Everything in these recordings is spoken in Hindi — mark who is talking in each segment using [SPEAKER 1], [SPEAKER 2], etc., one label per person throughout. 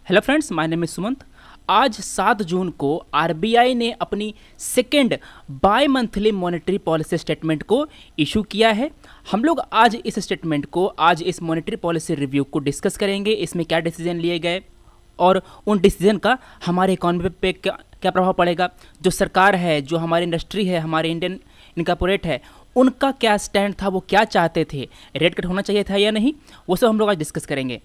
[SPEAKER 1] Hello friends, my name is Sumant. आज 7 जून को आरबीआई ने अपनी second by monthly monetary policy statement को इशू किया है। हम लोग आज इस स्टेटमेंट को, आज इस मॉनेटरी पॉलिसी रिव्यू को डिस्कस करेंगे। इसमें क्या डिसीजन लिए गए और उन डिसीजन का हमारे इकॉनमी पे क्या प्रभाव पड़ेगा। जो सरकार है, जो हमारी इंडस्ट्री है, हमारे इंडियन इनकॉर्पोरेट है, उनका क्या स्टैंड था, वो क्या चाहते थे, रेट कट होना चाहिए था या नहीं, वो सब हम लोग आज डिस्कस करेंगे।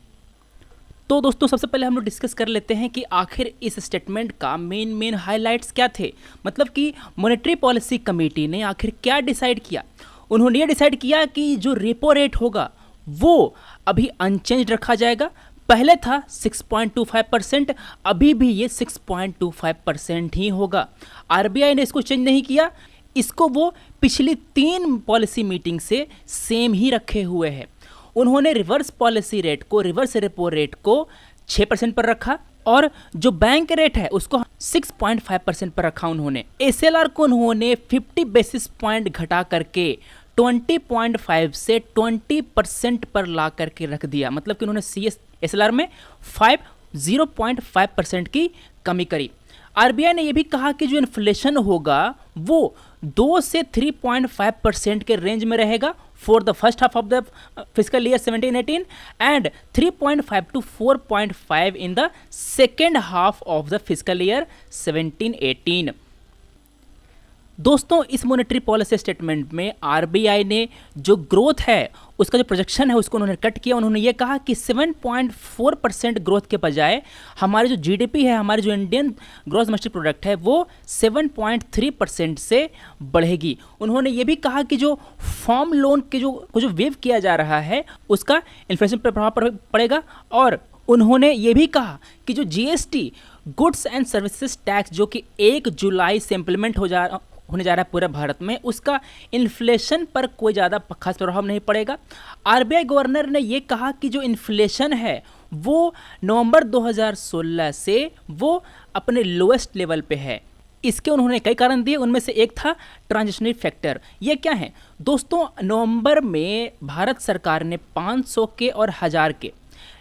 [SPEAKER 1] तो दोस्तों, सबसे पहले हम लोग डिस्कस कर लेते हैं कि आखिर इस स्टेटमेंट का मेन हाइलाइट्स क्या थे। मतलब कि मॉनेटरी पॉलिसी कमेटी ने आखिर क्या डिसाइड किया। उन्होंने ये डिसाइड किया कि जो रेपो रेट होगा वो अभी अनचेंज रखा जाएगा। पहले था 6.25%, अभी भी ये 6.25% ही होगा। आरबीआई ने इसको चेंज नहीं किया, इसको वो पिछली 3 पॉलिसी मीटिंग से सेम ही रखे हुए है। उन्होंने रिवर्स पॉलिसी रेट को, रिवर्स रेपो रेट को 6% पर रखा और जो बैंक रेट है उसको 6.5% पर रखा। उन्होंने एसएलआर को उन्होंने 50 बेसिस पॉइंट घटा करके 20.5 से 20% पर ला करके रख दिया। मतलब कि उन्होंने एसएलआर में 0.5% की कमी करी। आरबीआई ने यह भी कहा कि जो इन्फ्लेशन होगा वो 2 से 3.5% के रेंज में रहेगा for the first half of the physical year 17-18 and 3.5 to 4.5 in the second half of the physical year 17-18। दोस्तों, इस मॉनेटरी पॉलिसी स्टेटमेंट में आरबीआई ने जो ग्रोथ है उसका जो प्रोजेक्शन है उसको उन्होंने कट किया। उन्होंने ये कहा कि 7.4% ग्रोथ के बजाय हमारी जो जीडीपी है, हमारी जो इंडियन ग्रॉस डोमेस्टिक प्रोडक्ट है, वो 7.3% से बढ़ेगी। उन्होंने ये भी कहा कि जो फॉर्म लोन के जो वेव किया जा रहा है उसका इन्फ्लेशन पर प्रभाव पड़ेगा। और उन्होंने ये भी कहा कि जो GST, goods and services tax, जो कि 1 जुलाई से इम्प्लीमेंट होने जा रहा है पूरे भारत में, उसका इन्फ्लेशन पर कोई ज़्यादा खास प्रभाव नहीं पड़ेगा। आरबीआई गवर्नर ने ये कहा कि जो इन्फ्लेशन है वो नवंबर 2016 से वो अपने लोएस्ट लेवल पे है। इसके उन्होंने कई कारण दिए, उनमें से एक था ट्रांजिशनरी फैक्टर। ये क्या है दोस्तों? नवंबर में भारत सरकार ने 500 के और 1000 के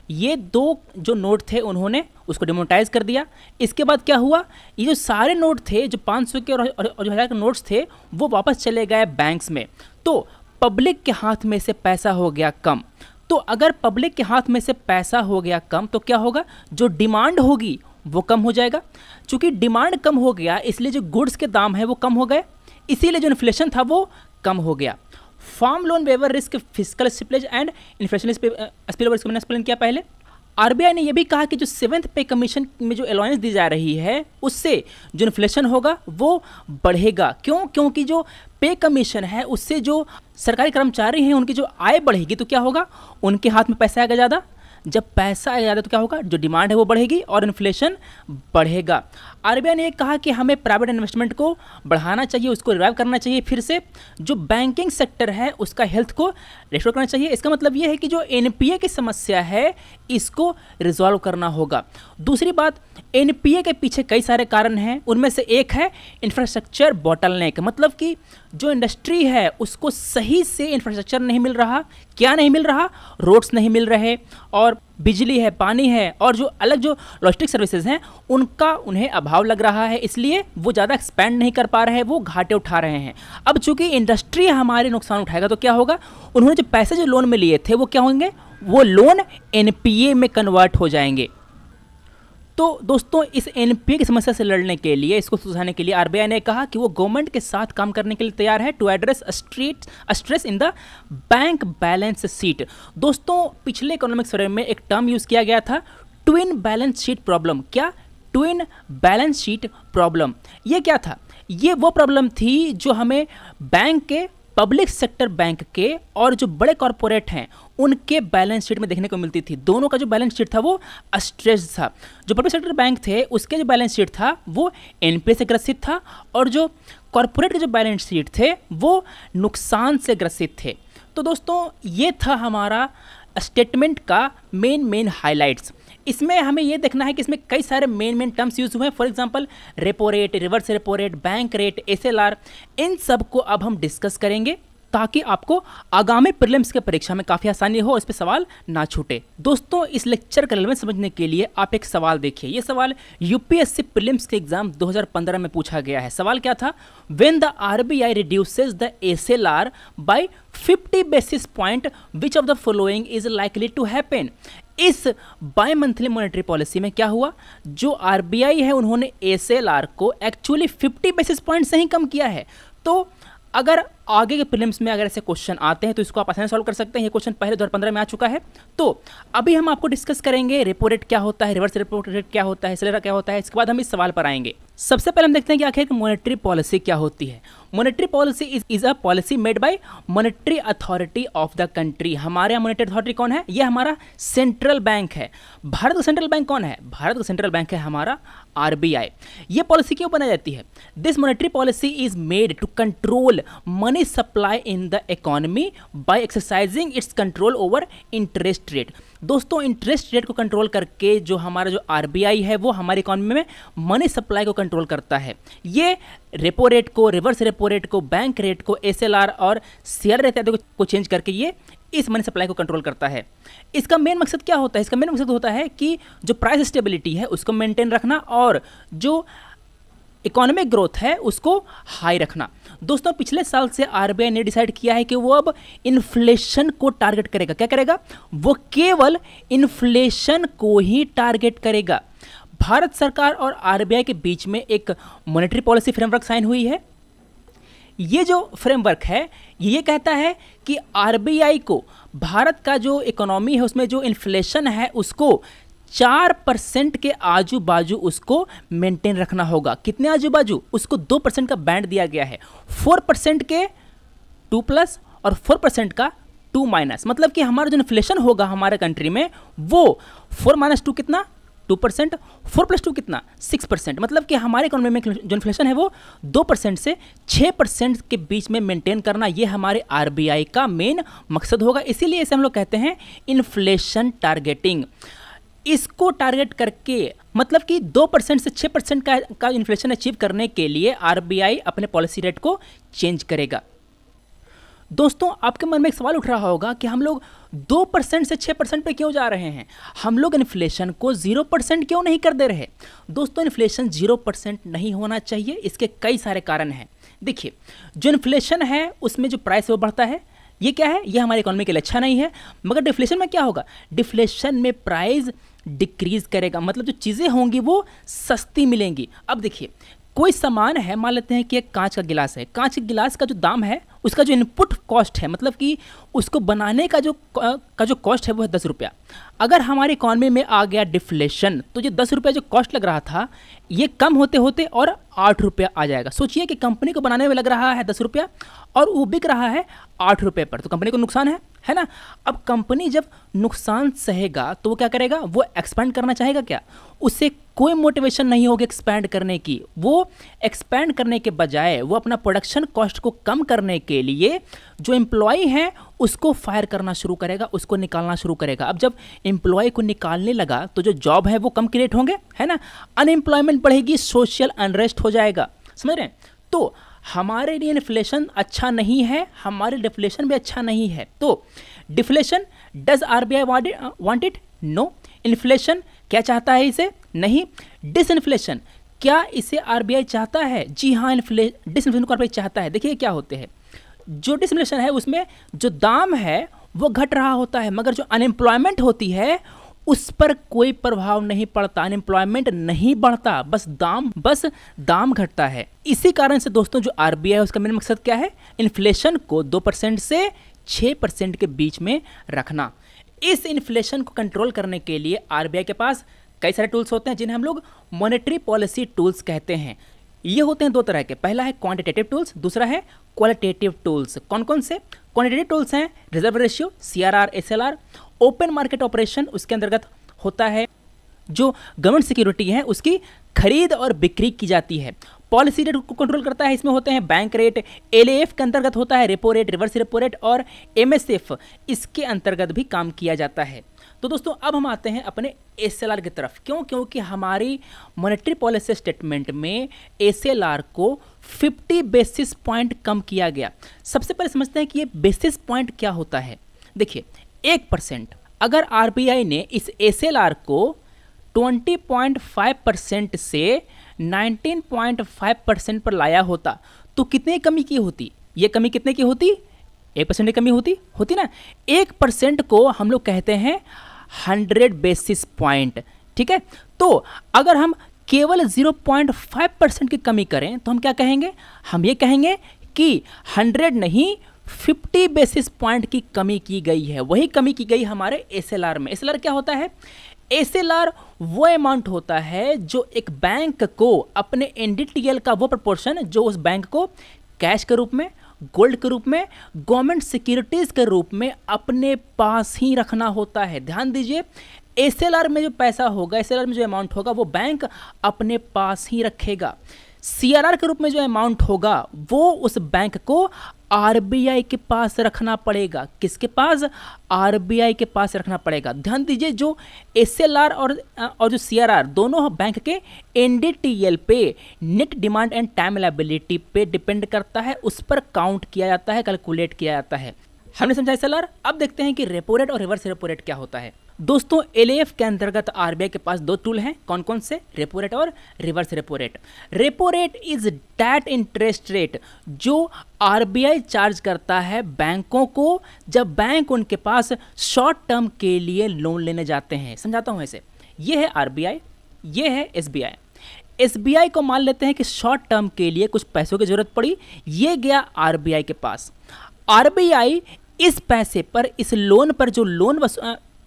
[SPEAKER 1] ये 2 जो नोट थे उन्होंने उसको डिमोनेटाइज कर दिया। इसके बाद क्या हुआ, ये जो सारे नोट थे, जो 500 के और जो 1000 के नोट्स थे, वो वापस चले गए बैंक्स में। तो पब्लिक के हाथ में से पैसा हो गया कम। तो अगर पब्लिक के हाथ में से पैसा हो गया कम तो क्या होगा, जो डिमांड होगी वो कम हो जाएगा। चूंकि डिमांड कम हो गया इसलिए जो गुड्स के दाम है वो कम हो गए, इसीलिए जो इन्फ्लेशन था वो कम हो गया। Farm loan waiver risk, physical slippage and inflation spillover, इसको मैंने एक्सप्लेन किया पहले। आरबीआई ने यह भी कहा कि जो 7th पे कमीशन में जो अलाउंस दी जा रही है उससे जो इन्फ्लेशन होगा वो बढ़ेगा। क्यों? क्योंकि जो पे कमीशन है उससे जो सरकारी कर्मचारी हैं उनकी जो आय बढ़ेगी तो क्या होगा, उनके हाथ में पैसा आएगा ज़्यादा। जब पैसा आएगा ज़्यादा तो क्या होगा, जो डिमांड है वो बढ़ेगी और इन्फ्लेशन बढ़ेगा। आरबीआई ने कहा कि हमें प्राइवेट इन्वेस्टमेंट को बढ़ाना चाहिए, उसको रिवाइव करना चाहिए फिर से। जो बैंकिंग सेक्टर है उसका हेल्थ को रिस्टोर करना चाहिए। इसका मतलब ये है कि जो एनपीए की समस्या है इसको रिजॉल्व करना होगा। दूसरी बात, एनपीए के पीछे कई सारे कारण हैं, उनमें से एक है इंफ्रास्ट्रक्चर बॉटलनेक। मतलब कि जो इंडस्ट्री है उसको सही से इंफ्रास्ट्रक्चर नहीं मिल रहा। क्या नहीं मिल रहा? रोड्स नहीं मिल रहे और बिजली है, पानी है और जो अलग जो लॉजिस्टिक सर्विसेज हैं उनका उन्हें अभाव लग रहा है, इसलिए वो ज़्यादा एक्सपेंड नहीं कर पा रहे हैं, वो घाटे उठा रहे हैं। अब चूंकि इंडस्ट्री हमारे नुकसान उठाएगा तो क्या होगा, उन्होंने जो पैसे जो लोन में लिए थे वो क्या होंगे, वो लोन एनपीए में कन्वर्ट हो जाएंगे। तो दोस्तों, इस एनपीए की समस्या से लड़ने के लिए, इसको सुलझाने के लिए आरबीआई ने कहा कि वो गवर्नमेंट के साथ काम करने के लिए तैयार है to address stress in the bank balance sheet. दोस्तों, पिछले इकोनॉमिक सर्वे में एक टर्म यूज किया गया था, ट्विन बैलेंस शीट प्रॉब्लम। क्या? Twin balance sheet problem. ये क्या था? ये वो प्रॉब्लम थी जो हमें बैंक के, पब्लिक सेक्टर बैंक के और जो बड़े कॉरपोरेट हैं उनके बैलेंस शीट में देखने को मिलती थी। दोनों का जो बैलेंस शीट था वो स्ट्रेस्ड था। जो पब्लिक सेक्टर बैंक थे उसके जो बैलेंस शीट था वो एनपीए से ग्रसित था और जो कॉरपोरेट के जो बैलेंस शीट थे वो नुकसान से ग्रसित थे। तो दोस्तों, ये था हमारा स्टेटमेंट का मेन हाइलाइट्स। इसमें हमें ये देखना है कि इसमें कई सारे मेन टर्म्स यूज हुए हैं। For example repo rate, reverse repo rate, bank rate, SLR, इन सब को अब हम डिस्कस करेंगे ताकि आपको आगामी प्रीलिम्स के परीक्षा में काफ़ी आसानी हो, इस पर सवाल ना छूटे। दोस्तों, इस लेक्चर का रिलेवेंस समझने के लिए आप एक सवाल देखिए। ये सवाल यूपीएससी प्रीलिम्स के एग्जाम 2015 में पूछा गया है। सवाल क्या था? When the RBI reduces the SLR by 50 basis point which of the following is likely to happen. इस बाय मंथली मॉनेटरी पॉलिसी में क्या हुआ? जो आरबीआई है उन्होंने एसएलआर को एक्चुअली 50 बेसिस पॉइंट से ही कम किया है। तो अगर आगे के प्रीलिम्स में अगर ऐसे क्वेश्चन आते हैं तो इसको आप आसानी से सॉल्व कर सकते हैं। ये क्वेश्चन पहले 2015 में आ चुका है। तो अभी हम आपको डिस्कस करेंगे रेपो रेट क्या होता है, रिवर्स रेपो रेट क्या होता है, एसएलआर क्या होता है। इसके बाद हम इस सवाल पर आएंगे। सबसे पहले हम देखते हैं कि आखिर मॉनेटरी पॉलिसी क्या होती है। Monetary policy is a policy made by monetary authority of the country. हमारे यहाँ मॉनेटरी अथॉरिटी कौन है? ये हमारा सेंट्रल बैंक है। भारत का सेंट्रल बैंक कौन है? भारत का सेंट्रल बैंक है हमारा आरबीआई। ये पॉलिसी क्यों बनाई जाती है? This monetary policy is made to control money supply in the economy by exercising its control over interest rate. दोस्तों, इंटरेस्ट रेट को कंट्रोल करके जो हमारा जो आरबीआई है वो हमारी इकोनॉमी में मनी सप्लाई को कंट्रोल करता है। ये रेपो रेट को, रिवर्स रेपो रेट को, बैंक रेट को, एसएलआर और सीआर इत्यादि को चेंज करके ये इस मनी सप्लाई को कंट्रोल करता है। इसका मेन मकसद क्या होता है? इसका मेन मकसद होता है कि जो प्राइस स्टेबिलिटी है उसको मेंटेन रखना और जो इकोनॉमिक ग्रोथ है उसको हाई रखना। दोस्तों, पिछले साल से आरबीआई ने डिसाइड किया है कि वो अब इन्फ्लेशन को टारगेट करेगा। क्या करेगा? वो केवल इन्फ्लेशन को ही टारगेट करेगा। भारत सरकार और आरबीआई के बीच में एक मॉनेटरी पॉलिसी फ्रेमवर्क साइन हुई है। ये जो फ्रेमवर्क है ये कहता है कि आरबीआई को भारत का जो इकोनॉमी है उसमें जो इन्फ्लेशन है उसको 4% के आजू बाजू उसको मेंटेन रखना होगा। कितने आजू बाजू? उसको 2% का बैंड दिया गया है। 4% के 2+ और 4% का 2-। मतलब कि हमारा जो इन्फ्लेशन होगा हमारे कंट्री में वो 4 - 2 कितना? 2%। 4 + 2 कितना? 6%। मतलब कि हमारे इकोनॉमी में जो इन्फ्लेशन है वो 2% से 6% के बीच में मेंटेन करना, ये हमारे आरबीआई का मेन मकसद होगा। इसीलिए इसे हम लोग कहते हैं इन्फ्लेशन टारगेटिंग। इसको टारगेट करके मतलब कि 2% से 6% का इन्फ्लेशन अचीव करने के लिए आरबीआई अपने पॉलिसी रेट को चेंज करेगा। दोस्तों, आपके मन में एक सवाल उठ रहा होगा कि हम लोग 2% से 6% पे क्यों जा रहे हैं? हम लोग इन्फ्लेशन को 0% क्यों नहीं कर दे रहे? दोस्तों, इन्फ्लेशन 0% नहीं होना चाहिए। इसके कई सारे कारण हैं। देखिए, जो इन्फ्लेशन है उसमें जो प्राइस है वो बढ़ता है। ये क्या है? ये हमारी इकोनॉमी के लिए अच्छा नहीं है। मगर डिफ्लेशन में क्या होगा? डिफ्लेशन में प्राइस डिक्रीज करेगा। मतलब जो चीज़ें होंगी वो सस्ती मिलेंगी। अब देखिए, कोई सामान है, मान लेते हैं कि एक कांच का गिलास है। कांच के गिलास का जो दाम है उसका जो इनपुट कॉस्ट है, मतलब कि उसको बनाने का जो कॉस्ट है वो है 10 रुपया। अगर हमारी इकॉनमी में आ गया डिफ्लेशन तो जो 10 रुपया जो कॉस्ट लग रहा था ये कम होते होते और 8 रुपया आ जाएगा। सोचिए कि कंपनी को बनाने में लग रहा है 10 रुपया और वो बिक रहा है 8 रुपये पर, तो कंपनी को नुकसान है ना। अब कंपनी जब नुकसान सहेगा तो वो क्या करेगा? वो एक्सपेंड करना चाहेगा क्या? उससे कोई मोटिवेशन नहीं होगी एक्सपेंड करने की। वो एक्सपेंड करने के बजाय वो अपना प्रोडक्शन कॉस्ट को कम करने के लिए जो एम्प्लॉय हैं उसको फायर करना शुरू करेगा, उसको निकालना शुरू करेगा। अब जब एम्प्लॉय को निकालने लगा तो जो जॉब है वो कम क्रिएट होंगे, है ना। अनएम्प्लॉयमेंट बढ़ेगी, सोशल अनरेस्ट हो जाएगा। समझ रहे हैं? तो हमारे लिए इन्फ्लेशन अच्छा नहीं है, हमारे डिफ्लेशन भी अच्छा नहीं है। तो deflation, does RBI want it? No. Inflation क्या चाहता है इसे? नहीं। डिसइन्फ्लेशन, क्या इसे आरबीआई चाहता है? जी हाँ, डिसइन्फ्लेशन को आरबीआई चाहता है। देखिए क्या होते हैं, जो डिसइन्फ्लेशन है उसमें जो दाम है वो घट रहा होता है, मगर जो अनएम्प्लॉयमेंट होती है उस पर कोई प्रभाव नहीं पड़ता। अनएम्प्लॉयमेंट नहीं बढ़ता, बस दाम घटता है। इसी कारण से दोस्तों जो आरबीआई है उसका मेन मकसद क्या है? इन्फ्लेशन को 2% से 6% के बीच में रखना। इस इन्फ्लेशन को कंट्रोल करने के लिए आरबीआई के पास कई सारे टूल्स होते हैं जिन्हें हम लोग मॉनेटरी पॉलिसी टूल्स कहते हैं। ये होते हैं दो तरह के, पहला है क्वांटिटेटिव टूल्स, दूसरा है क्वालिटेटिव टूल्स। कौन कौन से क्वांटिटेटिव टूल्स हैं? Reserve ratio, CRR, SLR. Open market operation उसके अंतर्गत होता है जो गवर्नमेंट सिक्योरिटी है उसकी खरीद और बिक्री की जाती है। पॉलिसी रेट को कंट्रोल करता है, इसमें होते हैं बैंक रेट। एलएएफ के अंतर्गत होता है repo rate, reverse repo rate और एमएसएफ, इसके अंतर्गत भी काम किया जाता है। तो दोस्तों अब हम आते हैं अपने एसएलआर की तरफ। क्यों? क्योंकि हमारी मॉनेटरी पॉलिसी स्टेटमेंट में एसएलआर को 50 बेसिस पॉइंट कम किया गया। सबसे पहले समझते हैं कि ये बेसिस पॉइंट क्या होता है। देखिए 1%, अगर आरबीआई ने इस एसएलआर को 20.5% से 19.5% पर लाया होता तो कितने कमी की होती? ये कमी कितने की होती? 1% की कमी होती ना। 1% को हम लोग कहते हैं 100 बेसिस पॉइंट, ठीक है। तो अगर हम केवल 0.5% की कमी करें तो हम क्या कहेंगे? हम ये कहेंगे कि 100 नहीं 50 बेसिस पॉइंट की कमी की गई है। वही कमी की गई हमारे एसएलआर में। एसएलआर क्या होता है? एसएलआर वो अमाउंट होता है जो एक बैंक को अपने एनडीटीएल का वो प्रोपोर्शन जो उस बैंक को कैश के रूप में, गोल्ड के रूप में, गवर्नमेंट सिक्योरिटीज के रूप में अपने पास ही रखना होता है। ध्यान दीजिए, एसएलआर में जो पैसा होगा, एसएलआर में जो अमाउंट होगा वो बैंक अपने पास ही रखेगा। सीआरआर के रूप में जो अमाउंट होगा वो उस बैंक को आरबीआई के पास रखना पड़ेगा। किसके पास? आरबीआई के पास रखना पड़ेगा। ध्यान दीजिए, जो एसएलआर और जो सीआरआर दोनों बैंक के एनडीटीएल पे, net demand and time liability पे डिपेंड करता है, उस पर काउंट किया जाता है, कैलकुलेट किया जाता है। हमने समझा एसएलआर। अब देखते हैं कि रेपो रेट और रिवर्स रेपो रेट क्या होता है। दोस्तों एलएएफ के अंतर्गत आरबीआई के पास 2 टूल हैं। कौन कौन से? रेपो रेट और reverse repo rate. Repo rate is that interest rate जो आरबीआई चार्ज करता है बैंकों को जब बैंक उनके पास शॉर्ट टर्म के लिए लोन लेने जाते हैं। समझाता हूं ऐसे। ये है आरबीआई, ये है एसबीआई। एसबीआई को मान लेते हैं कि शॉर्ट टर्म के लिए कुछ पैसों की जरूरत पड़ी, ये गया आरबीआई के पास। आरबीआई इस पैसे पर, इस लोन पर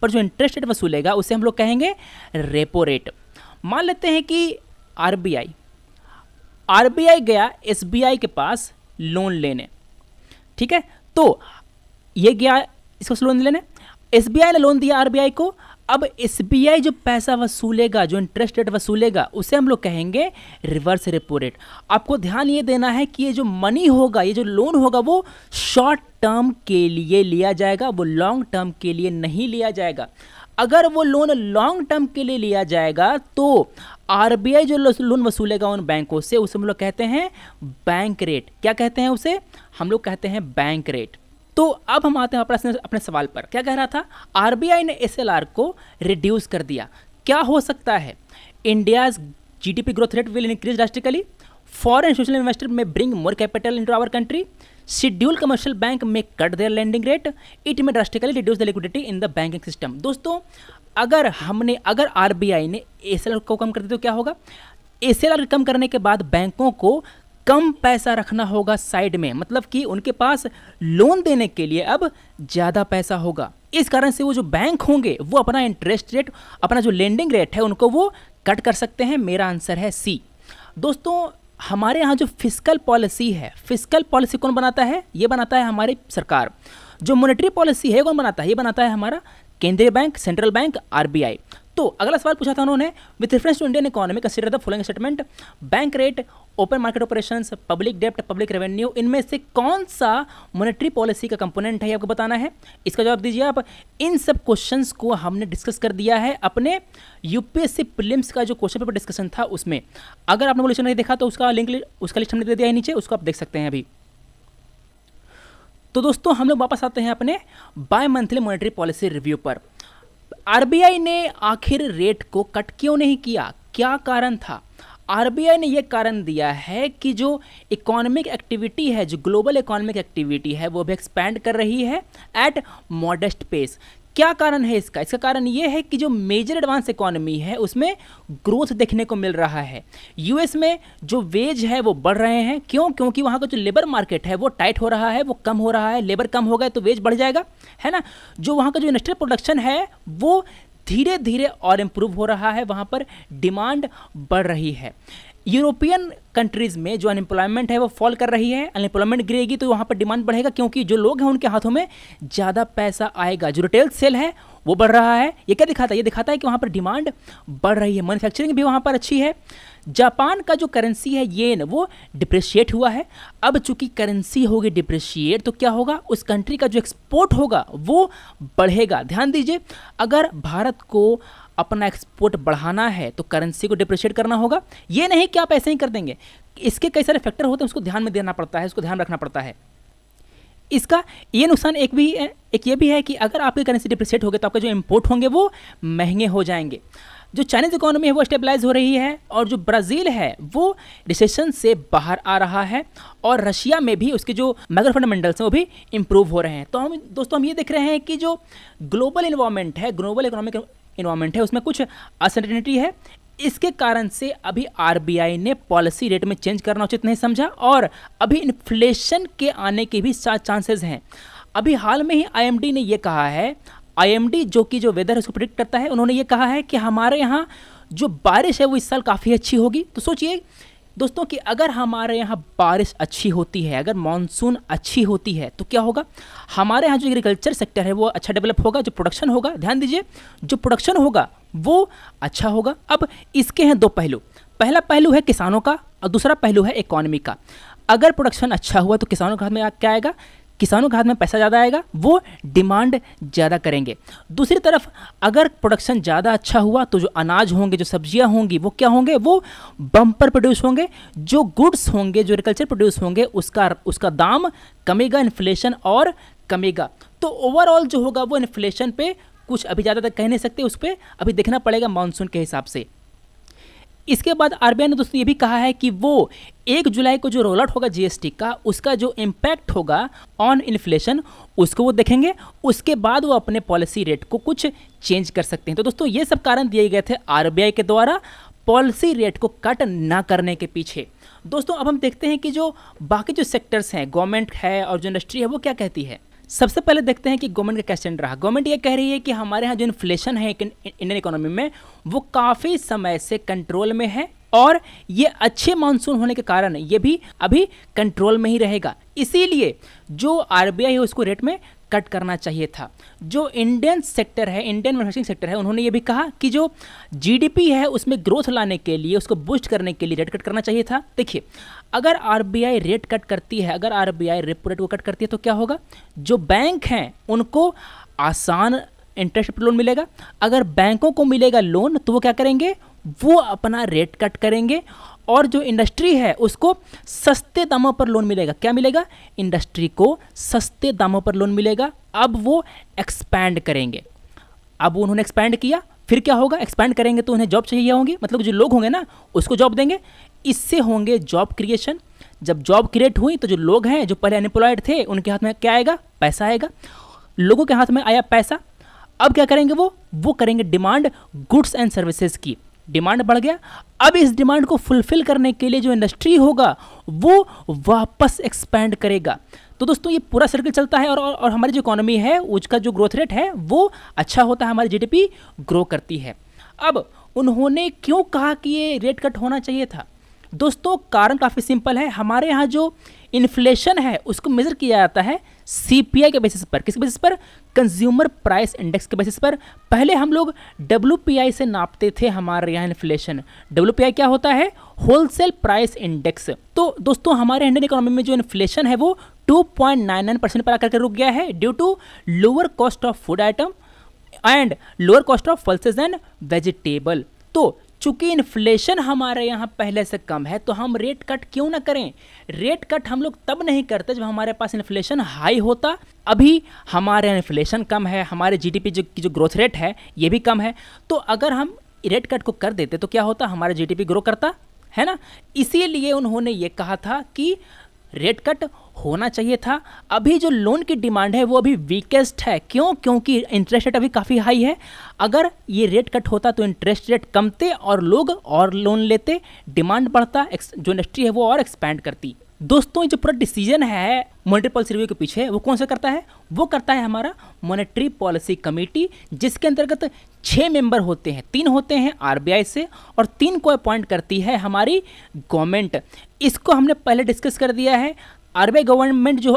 [SPEAKER 1] जो इंटरेस्ट रेट वसूलेगा उसे हम लोग कहेंगे रेपो रेट। मान लेते हैं कि आरबीआई गया एसबीआई के पास लोन लेने, ठीक है। तो ये गया इसको लोन लेने, एसबीआई ने लोन दिया आरबीआई को। अब एसबीआई जो पैसा वसूलेगा, जो इंटरेस्ट रेट वसूलेगा, उसे हम लोग कहेंगे रिवर्स रेपो रेट। आपको ध्यान ये देना है कि ये जो मनी होगा, ये जो लोन होगा, वो शॉर्ट टर्म के लिए लिया जाएगा, वो लॉन्ग टर्म के लिए नहीं लिया जाएगा। अगर वो लोन लॉन्ग टर्म के लिए लिया जाएगा तो आरबीआई जो लोन वसूलेगा उन बैंकों से, उसे हम लोग कहते हैं बैंक रेट। क्या कहते हैं उसे? हम लोग कहते हैं बैंक रेट। तो अब हम आते हैं अपने सवाल पर। क्या कह रहा था? आरबीआई ने एसएलआर को रिड्यूस कर दिया। क्या हो सकता है? India's GDP growth rate will increase drastically, foreign institutional investor में bring more capital into our country, schedule commercial bank में cut their lending rate, it में drastically reduce the liquidity in the banking system. दोस्तों अगर आरबीआई ने एसएलआर को कम कर दिया तो क्या होगा? एसएलआर कम करने के बाद बैंकों को कम पैसा रखना होगा साइड में, मतलब कि उनके पास लोन देने के लिए अब ज़्यादा पैसा होगा। इस कारण से वो जो बैंक होंगे वो अपना इंटरेस्ट रेट, अपना जो लेंडिंग रेट है उनको वो कट कर सकते हैं। मेरा आंसर है सी। दोस्तों हमारे यहाँ जो फिस्कल पॉलिसी है, फिस्कल पॉलिसी कौन बनाता है? ये बनाता है हमारी सरकार। जो मॉनेटरी पॉलिसी है कौन बनाता है? ये बनाता है हमारा केंद्रीय बैंक, सेंट्रल बैंक, आरबीआई। तो अगला सवाल पूछा था उन्होंने, with reference to Indian economy consider the following statement, bank rate, open market operations, public डेप्ट, पब्लिक रेवेन्यू, इनमें से कौन सा मॉनेटरी पॉलिसी का कंपोनेंट है, आपको बताना है। इसका जवाब दीजिए आप। इन सब क्वेश्चंस को हमने डिस्कस कर दिया है अपने यूपीएससी प्रीलिम्स का जो क्वेश्चन पेपर डिस्कशन था उसमें। अगर आपने वो लिस्ट नहीं देखा तो उसका लिस्ट हमने दे दिया है नीचे, उसको आप देख सकते हैं अभी। तो दोस्तों हम लोग वापस आते हैं अपने bimonthly monetary policy review पर। आरबीआई ने आखिर रेट को कट क्यों नहीं किया? क्या कारण था? आरबीआई ने यह कारण दिया है कि जो इकोनॉमिक एक्टिविटी है, जो ग्लोबल इकोनॉमिक एक्टिविटी है, वो भी एक्सपैंड कर रही है एट मॉडेस्ट पेस। क्या कारण है इसका? इसका कारण ये है कि जो मेजर एडवांस इकोनॉमी है उसमें ग्रोथ देखने को मिल रहा है। यूएस में जो वेज है वो बढ़ रहे हैं। क्यों? क्योंकि वहाँ का जो लेबर मार्केट है वो टाइट हो रहा है, वो कम हो रहा है। लेबर कम हो गए तो वेज बढ़ जाएगा, है ना। जो वहाँ का जो इंडस्ट्रियल प्रोडक्शन है वो धीरे धीरे और इम्प्रूव हो रहा है, वहाँ पर डिमांड बढ़ रही है। यूरोपियन कंट्रीज़ में जो अनएम्प्लॉयमेंट है वो फॉल कर रही है। अनएम्प्लॉयमेंट गिरेगी तो वहाँ पर डिमांड बढ़ेगा, क्योंकि जो लोग हैं उनके हाथों में ज़्यादा पैसा आएगा। जो रिटेल सेल है वो बढ़ रहा है। ये क्या दिखाता है? ये दिखाता है कि वहाँ पर डिमांड बढ़ रही है, मैन्युफैक्चरिंग भी वहाँ पर अच्छी है। जापान का जो करेंसी है येन, वो डिप्रिशिएट हुआ है। अब चूंकि करेंसी होगी डिप्रिशिएट, तो क्या होगा, उस कंट्री का जो एक्सपोर्ट होगा वो बढ़ेगा। ध्यान दीजिए, अगर भारत को अपना एक्सपोर्ट बढ़ाना है तो करेंसी को डिप्रिशिएट करना होगा। ये नहीं कि आप ऐसे ही कर देंगे, इसके कई सारे फैक्टर होते हैं, उसको ध्यान में देना पड़ता है, उसको ध्यान रखना पड़ता है। इसका ये नुकसान एक ये भी है कि अगर आपकी करेंसी डिप्रिशिएट होगी तो आपके जो इंपोर्ट होंगे वो महंगे हो जाएंगे। जो चाइनीज़ इकोनॉमी है वो स्टेबलाइज हो रही है, और जो ब्राज़ील है वो रिसेशन से बाहर आ रहा है, और रशिया में भी उसके जो मैक्रो फंडामेंटल्स हैं वो भी इंप्रूव हो रहे हैं। तो हम ये देख रहे हैं कि जो ग्लोबल इन्वायरमेंट है, ग्लोबल इकोनॉमिक इन्वायरमेंट है, उसमें कुछ अनसर्टेनिटी है। इसके कारण से अभी आरबीआई ने पॉलिसी रेट में चेंज करना उचित नहीं समझा, और अभी इन्फ्लेशन के आने के भी चांसेस हैं। अभी हाल में ही आईएमडी ने ये कहा है, आईएमडी जो कि जो वेदर है उसको प्रेडिक्ट करता है, उन्होंने ये कहा है कि हमारे यहाँ जो बारिश है वो इस साल काफ़ी अच्छी होगी। तो सोचिए दोस्तों कि अगर हमारे यहाँ बारिश अच्छी होती है, अगर मानसून अच्छी होती है, तो क्या होगा, हमारे यहाँ जो एग्रीकल्चर सेक्टर है वो अच्छा डेवलप होगा, जो प्रोडक्शन होगा, ध्यान दीजिए, जो प्रोडक्शन होगा वो अच्छा होगा। अब इसके हैं दो पहलू, पहला पहलू है किसानों का और दूसरा पहलू है इकोनॉमी का। अगर प्रोडक्शन अच्छा हुआ तो किसानों के हाथ में क्या आएगा, किसानों के हाथ में पैसा ज़्यादा आएगा, वो डिमांड ज़्यादा करेंगे। दूसरी तरफ अगर प्रोडक्शन ज़्यादा अच्छा हुआ तो जो अनाज होंगे, जो सब्जियां होंगी, वो क्या होंगे, वो बम्पर प्रोड्यूस होंगे। जो गुड्स होंगे, जो एग्रीकल्चर प्रोड्यूस होंगे, उसका दाम कमेगा, इन्फ्लेशन और कमेगा। तो ओवरऑल जो होगा वो इन्फ्लेशन पे कुछ अभी ज़्यादा तक कह नहीं सकते, उस पर अभी देखना पड़ेगा मानसून के हिसाब से। इसके बाद आरबीआई ने दोस्तों ये भी कहा है कि वो 1 जुलाई को जो रोल आउट होगा जीएसटी का, उसका जो इम्पैक्ट होगा ऑन इन्फ्लेशन उसको वो देखेंगे, उसके बाद वो अपने पॉलिसी रेट को कुछ चेंज कर सकते हैं। तो दोस्तों ये सब कारण दिए गए थे आरबीआई के द्वारा पॉलिसी रेट को कट ना करने के पीछे। दोस्तों अब हम देखते हैं कि जो बाकी जो सेक्टर्स हैं, गवर्नमेंट है और जो इंडस्ट्री है, वो क्या कहती है। सबसे पहले देखते हैं कि गवर्नमेंट का क्या स्टैंड रहा। गवर्नमेंट ये कह रही है कि हमारे यहाँ जो इन्फ्लेशन है इंडियन इकोनॉमी में वो काफ़ी समय से कंट्रोल में है, और ये अच्छे मानसून होने के कारण ये भी अभी कंट्रोल में ही रहेगा। इसीलिए जो आरबीआई है उसको रेट में कट करना चाहिए था। जो इंडियन सेक्टर है, इंडियन मैन्युफैक्चरिंग सेक्टर है, उन्होंने ये भी कहा कि जो जीडीपी है उसमें ग्रोथ लाने के लिए, उसको बूस्ट करने के लिए रेट कट करना चाहिए था। देखिए अगर आरबीआई रेट कट करती है, अगर आरबीआई रेपो रेट को कट करती है तो क्या होगा, जो बैंक हैं उनको आसान इंटरेस्ट पर लोन मिलेगा। अगर बैंकों को मिलेगा लोन तो वो क्या करेंगे, वो अपना रेट कट करेंगे, और जो इंडस्ट्री है उसको सस्ते दामों पर लोन मिलेगा। क्या मिलेगा, इंडस्ट्री को सस्ते दामों पर लोन मिलेगा। अब वो एक्सपैंड करेंगे। अब उन्होंने एक्सपैंड किया, फिर क्या होगा, एक्सपैंड करेंगे तो उन्हें जॉब चाहिए होंगी, मतलब जो लोग होंगे ना उसको जॉब देंगे, इससे होंगे जॉब क्रिएशन। जब जॉब क्रिएट हुई तो जो लोग हैं जो पहले अनएम्प्लॉयड थे उनके हाथ में क्या आएगा, पैसा आएगा। लोगों के हाथ में आया पैसा, अब क्या करेंगे, वो करेंगे डिमांड गुड्स एंड सर्विसेज की। डिमांड बढ़ गया, अब इस डिमांड को फुलफिल करने के लिए जो इंडस्ट्री होगा वो वापस एक्सपैंड करेगा। तो दोस्तों ये पूरा सर्कल चलता है, और हमारी जो इकोनॉमी है उसका जो ग्रोथ रेट है वो अच्छा होता है, हमारी जीडीपी ग्रो करती है। अब उन्होंने क्यों कहा कि ये रेट कट होना चाहिए था। दोस्तों कारण काफ़ी सिंपल है। हमारे यहाँ जो इन्फ्लेशन है उसको मेजर किया जाता है सीपीआई के बेसिस पर। किस बेसिस पर, कंज्यूमर प्राइस इंडेक्स के बेसिस पर। पहले हम लोग डब्ल्यूपीआई से नापते थे हमारे यहाँ इन्फ्लेशन। डब्ल्यूपीआई क्या होता है, होलसेल प्राइस इंडेक्स। तो दोस्तों हमारे इंडियन इकोनॉमी में जो इन्फ्लेशन है वो 2.99% पर आकर के रुक गया है, due to lower cost of food item and lower cost of pulses and vegetable. तो चूंकि इन्फ्लेशन हमारे यहाँ पहले से कम है तो हम रेट कट क्यों ना करें। रेट कट हम लोग तब नहीं करते जब हमारे पास इन्फ्लेशन हाई होता। अभी हमारे यहाँ इन्फ्लेशन कम है, हमारे जीडीपी की जो ग्रोथ रेट है ये भी कम है, तो अगर हम रेट कट को कर देते तो क्या होता, हमारा जीडीपी ग्रो करता है ना। इसीलिए उन्होंने ये कहा था कि रेट कट होना चाहिए था। अभी जो लोन की डिमांड है वो अभी वीकेस्ट है। क्यों, क्योंकि इंटरेस्ट रेट अभी काफ़ी हाई है। अगर ये रेट कट होता तो इंटरेस्ट रेट कमते और लोग और लोन लेते, डिमांड बढ़ता, जो इंडस्ट्री है वो और एक्सपैंड करती। दोस्तों ये जो पूरा डिसीजन है मॉनेटरी पॉलिसी रिव्यू के पीछे वो कौन सा करता है, वो करता है हमारा मॉनेटरी पॉलिसी कमेटी, जिसके अंतर्गत 6 मेंबर होते हैं। 3 होते हैं आरबीआई से और 3 को अपॉइंट करती है हमारी गवर्नमेंट। इसको हमने पहले डिस्कस कर दिया है। आरबीआई गवर्नमेंट जो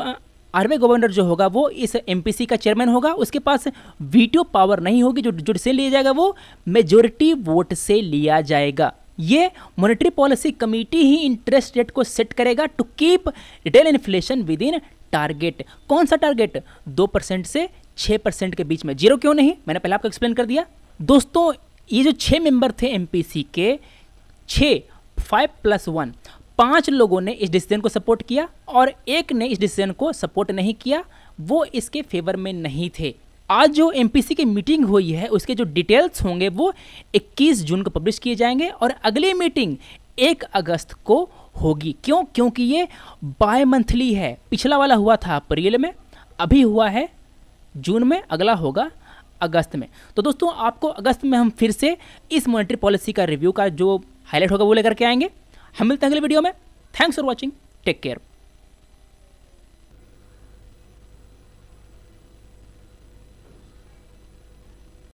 [SPEAKER 1] आरबीआई गवर्नर जो होगा वो इस एमपीसी का चेयरमैन होगा, उसके पास वीटो पावर नहीं होगी, जो डिसीजन लिया जाएगा वो मेजोरिटी वोट से लिया जाएगा। ये मॉनेटरी पॉलिसी कमेटी ही इंटरेस्ट रेट को सेट करेगा to keep retail inflation within target. कौन सा टारगेट? 2% से 6% के बीच में। 0 क्यों नहीं? मैंने पहले आपको एक्सप्लेन कर दिया। दोस्तों ये जो 6 मेंबर थे एमपीसी के, 5+1, 5 लोगों ने इस डिसीजन को सपोर्ट किया और एक ने इस डिसीजन को सपोर्ट नहीं किया, वो इसके फेवर में नहीं थे। आज जो एमपीसी की मीटिंग हुई है उसके जो डिटेल्स होंगे वो 21 जून को पब्लिश किए जाएंगे और अगली मीटिंग 1 अगस्त को होगी। क्यों? क्योंकि ये बाय मंथली है। पिछला वाला हुआ था अप्रैल में, अभी हुआ है जून में, अगला होगा अगस्त में। तो दोस्तों आपको अगस्त में हम फिर से इस मॉनेटरी पॉलिसी का रिव्यू का जो हाईलाइट होगा वो लेकर के आएंगे। हम मिलते हैं अगले वीडियो में। Thanks for watching, take care.